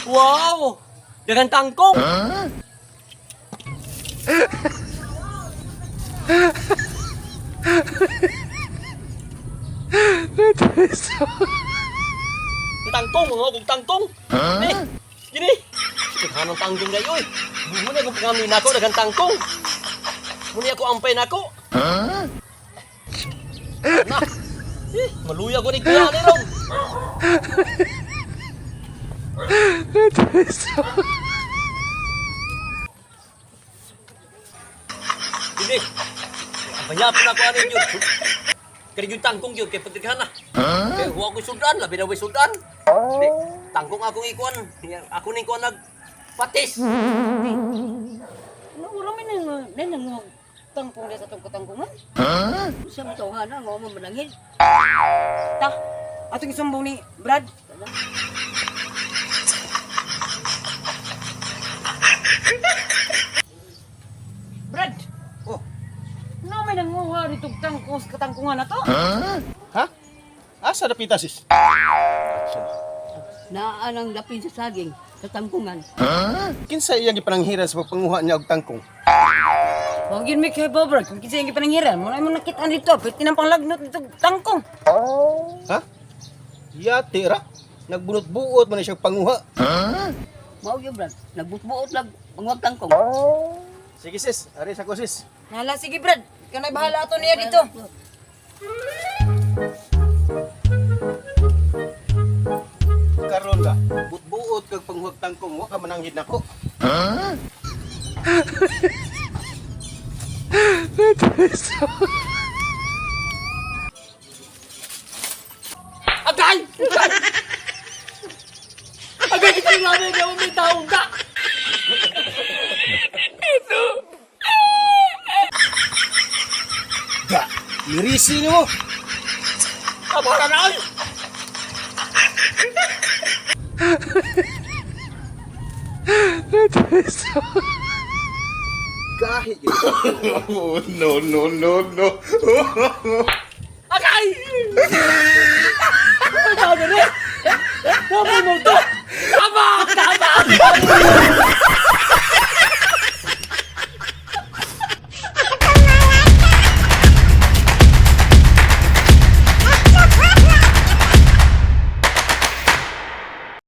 Wow! Dengan tangkong! Tangkong, mga kong tangkong! Gini! Gini! Sikit ng tangkong na yun! Muna akong pangamin ako, dengan tangkong! Muna ako ampay na ako! Na! Maluya ko ni Kuya ni Ron! Gini! Banyapan ako ano yun! Kaya yung tangkong yun, kaya pagdaghan na! Kaya huwag ko sudan, labi na huwag sudan! Hindi, tangkong akong ikuan! Ako na ikuan nagpatis! Naurami nang tangkong dia sa itong katangkungan. Siya matawhan na, ngawa mo manangin. Ta, atong isumbong ni Brad. Brad! Oh, Ano may nanguha dito tangkong sa katangkungan na to? ha? Asa na pita sis? Naanang dapin sa saging, katangkungan. Kinsa iyang gipananghiran sa pagpanguha niya og tangkong? Huwag yun may kay Bobrad, kung kinsa yung ipananghiran, muna mo nakita dito, pwede nang panglagnot dito tangkong. Ha? Yati ra. Nagbunot-buot man na siya panguha. Mao yun, Brad, nagbutbuot lang, pangwag tangkong. Sige sis, ari sa ko sis. Hala, sige Brad, ikaw na'y bahala ato niya dito. Karon ka, buot-buot kag panguha og tangkong, wa ka mananghid nako. Agay! Agay! Agay kita yung lamay niya, may taong ka! Ga, irisi ni mo. Abara na ay! Kahit Oh, no, no, no, no.